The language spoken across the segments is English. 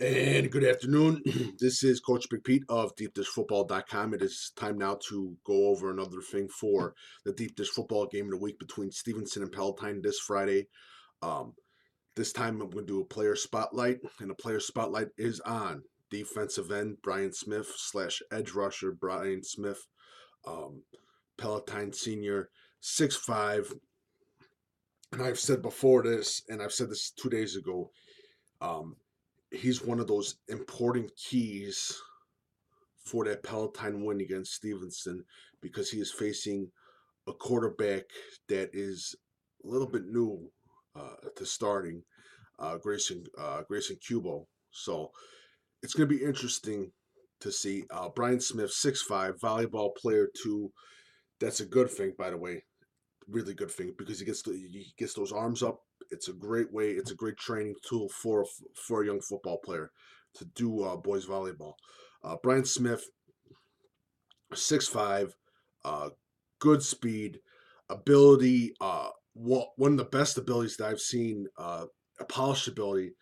And good afternoon. This is Coach Big Pete of DeepDishFootball.com. It is time now to go over another thing for the Deep Dish Football game of the week between Stevenson and Palatine this Friday. Um, this time I'm going to do a player spotlight, and the player spotlight is on defensive end Brian Smith slash edge rusher Brian Smith, um, Palatine senior, 6'5". And I've said before this, and I've said this 2 days ago. Um, he's one of those important keys for that Palatine win against Stevenson because he is facing a quarterback that is a little bit new to starting, Grayson Cubo. So it's going to be interesting to see. Brian Smith, 6'5", volleyball player too. That's a good thing, by the way. Really good thing because he gets those arms up. It's a great way. It's a great training tool for a young football player to do boys volleyball. Brian Smith, 6'5", good speed, ability. One of the best abilities that I've seen. A polished ability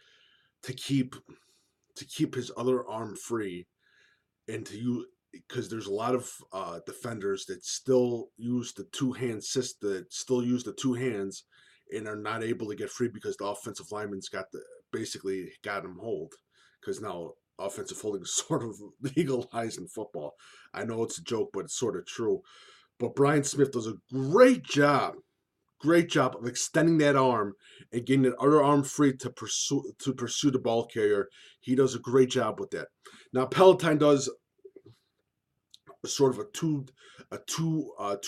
to keep his other arm free and to use because there's a lot of defenders that still use the two hands and are not able to get free because the offensive lineman's basically got him hold because now offensive holding is sort of legalized in football. I know it's a joke, but it's sort of true. But Brian Smith does a great job of extending that arm and getting that other arm free to pursue the ball carrier. He does a great job with that. Now Palatine does sort of two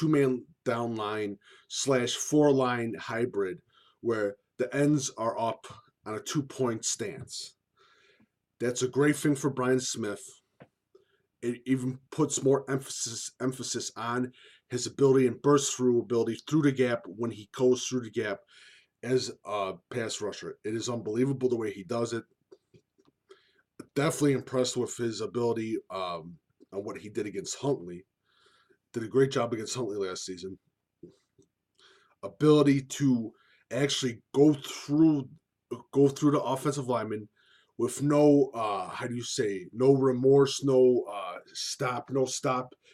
man down line slash four line hybrid where the ends are up on a 2 point stance. That's a great thing for Brian Smith. It even puts more emphasis on his ability and burst through ability through the gap when he goes through the gap as a pass rusher. It is unbelievable the way he does it. Definitely impressed with his ability on what he did against Huntley. Did a great job against Huntley last season. Ability to actually go through the offensive lineman with no no remorse, no stop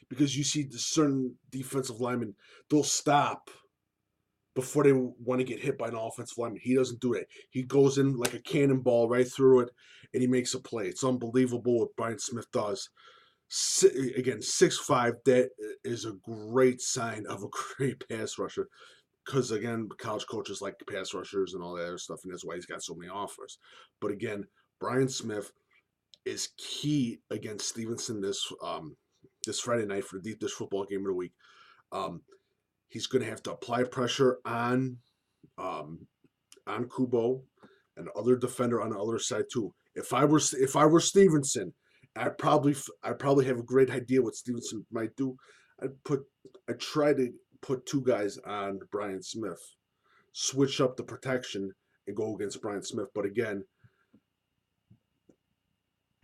because you see the certain defensive linemen, they'll stop before they want to get hit by an offensive lineman. He doesn't do that. He goes in like a cannonball right through it and he makes a play. It's unbelievable what Brian Smith does. Again, 6'5", that is a great sign of a great pass rusher because again, college coaches like pass rushers and all that other stuff, and that's why he's got so many offers. But again, Brian Smith is key against Stevenson this Friday night for the Deep Dish Football game of the week. He's going to have to apply pressure um, on Kubo and the other defender on the other side too. If I were Stevenson, I probably have a great idea what Stevenson might do. I'd try to put two guys on Brian Smith, switch up the protection, and go against Brian Smith. But again,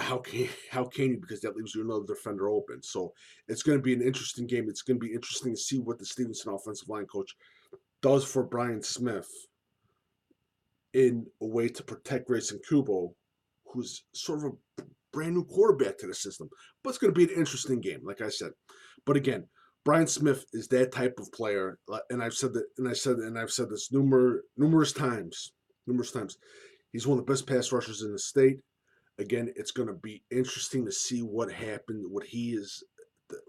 how can you? Because that leaves you another defender open. So it's going to be an interesting game. It's going to be interesting to see what the Stevenson offensive line coach does for Brian Smith in a way to protect Grayson Kubo, who's sort of a brand new quarterback to the system. But it's going to be an interesting game, like I said. But again, Brian Smith is that type of player, and I've said that, and I've said this numerous times. He's one of the best pass rushers in the state. Again, it's going to be interesting to see what happened,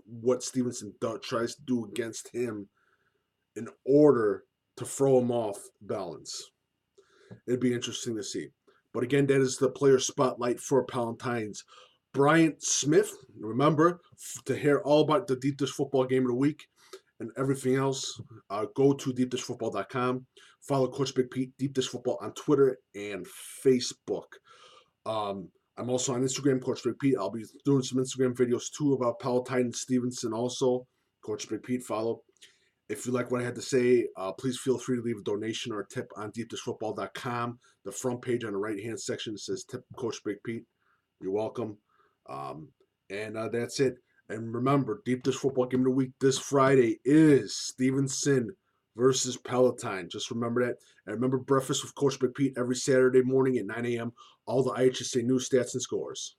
what Stevenson tries to do against him in order to throw him off balance. It'd be interesting to see. But again, that is the player spotlight for Palatine's Bryant Smith. Remember, to hear all about the Deep Dish Football game of the week and everything else, go to deepdishfootball.com. Follow Coach Big Pete, Deep Dish Football on Twitter and Facebook. I'm also on Instagram, Coach Big Pete. I'll be doing some Instagram videos too about Palatine and Stevenson also. Coach Big Pete, follow. If you like what I had to say, please feel free to leave a donation or a tip on deepdishfootball.com. The front page on the right-hand section says Tip Coach Big Pete. You're welcome. And that's it. And remember, Deep Dish Football Game of the Week this Friday is Stevenson versus Palatine. Just remember that. And remember Breakfast with Coach Big Pete every Saturday morning at 9 a.m. All the IHSA news, stats, and scores.